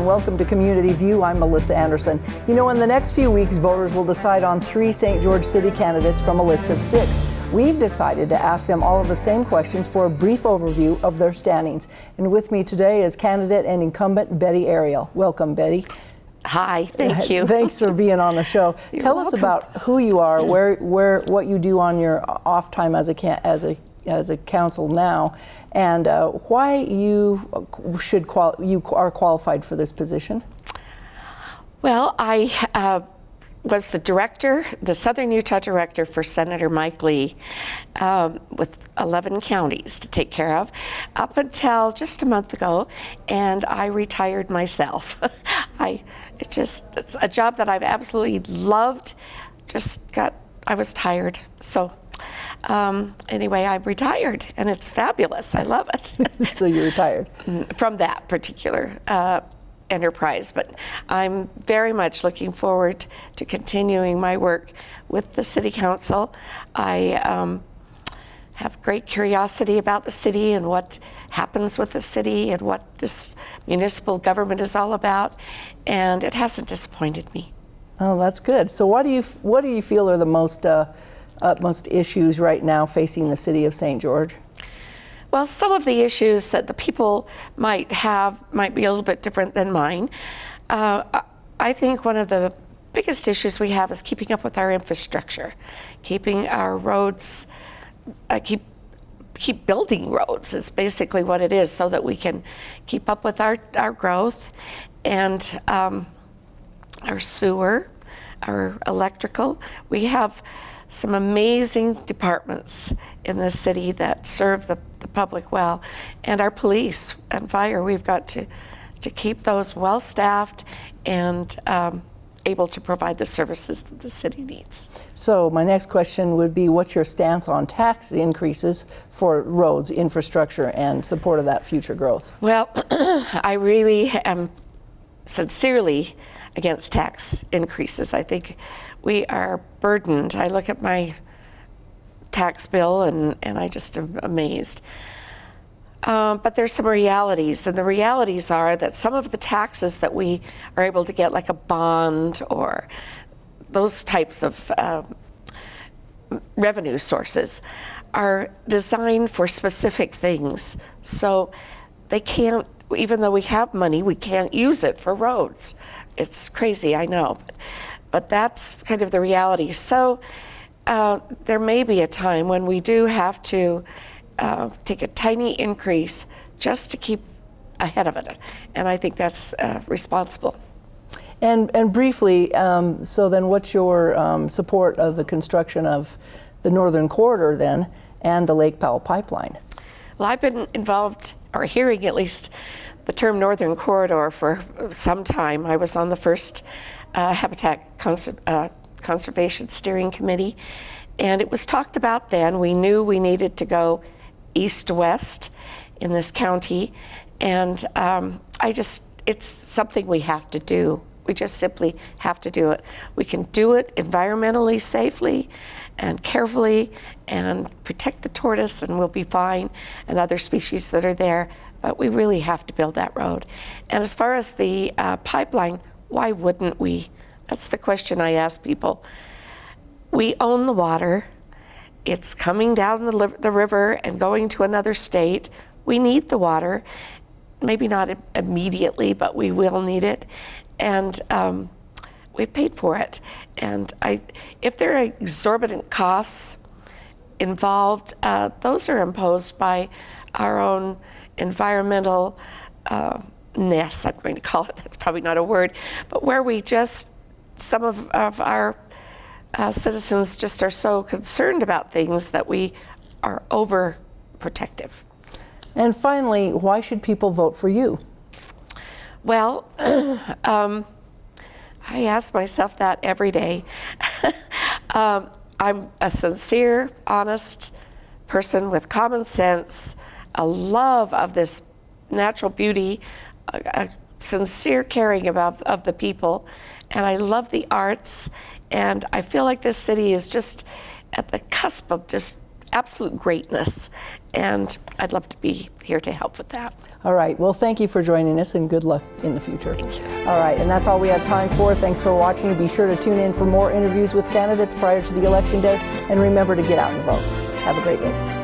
welcome to Community View. I'm Melissa Anderson. You know, in the next few weeks, voters will decide on 3 St. George City candidates from a list of 6. We've decided to ask them all of the same questions for a brief overview of their standings. And with me today is candidate and incumbent Bette Arial. Welcome, Bette. Hi, thank you. Thanks for being on the show. Tell us about who you are, what you do on your off time as a council now, and why you are qualified for this position. Well, I was the Southern Utah director for Senator Mike Lee, with 11 counties to take care of, up until just a month ago, and I retired myself. It's a job that I've absolutely loved. I was tired, so. Anyway, I'm retired, and it's fabulous. I love it. So you're retired? From that particular enterprise, but I'm very much looking forward to continuing my work with the City Council. I have great curiosity about the city and what happens with the city and what this municipal government is all about, and it hasn't disappointed me. Oh, that's good. So what do you feel are the most utmost issues right now facing the city of St. George? Well, some of the issues that the people might have might be a little bit different than mine. I think one of the biggest issues we have is keeping up with our infrastructure, keeping our roads, keep building roads is basically what it is, so that we can keep up with our growth, and our sewer, our electrical. We have some amazing departments in the city that serve the public well, and our police and fire. We've got to keep those well staffed and able to provide the services that the city needs. So my next question would be, what's your stance on tax increases for roads, infrastructure, and support of that future growth? Well, I really am sincerely against tax increases. I think we are burdened. I look at my tax bill and I just am amazed. But there's some realities, and the realities are that some of the taxes that we are able to get, like a bond or those types of revenue sources, are designed for specific things. So they can't, even though we have money, we can't use it for roads. It's crazy, I know, but that's kind of the reality. So there may be a time when we do have to take a tiny increase just to keep ahead of it, and I think that's responsible. And briefly, so then what's your support of the construction of the Northern Corridor then, and the Lake Powell Pipeline? Well, I've been involved, or hearing at least, the term Northern Corridor for some time. I was on the first Habitat Conservation Steering Committee, and it was talked about then. We knew we needed to go east-west in this county, and it's something we have to do. We just simply have to do it. We can do it environmentally safely and carefully and protect the tortoise, and we'll be fine, and other species that are there, but we really have to build that road. And as far as the pipeline, why wouldn't we? That's the question I ask people. We own the water. It's coming down the river and going to another state. We need the water. Maybe not immediately, but we will need it. And we've paid for it. And if there are exorbitant costs involved, those are imposed by our own environmental ness, I'm going to call it. That's probably not a word, but where we some of our citizens just are so concerned about things that we are overprotective. And finally, why should people vote for you? Well, I ask myself that every day. I'm a sincere, honest person with common sense, a love of this natural beauty, a sincere caring of the people, and I love the arts, and I feel like this city is just at the cusp of just absolute greatness, and I'd love to be here to help with that. All right. Well, thank you for joining us, and good luck in the future. Thank you. All right. And that's all we have time for. Thanks for watching. Be sure to tune in for more interviews with candidates prior to the election day, and remember to get out and vote. Have a great day.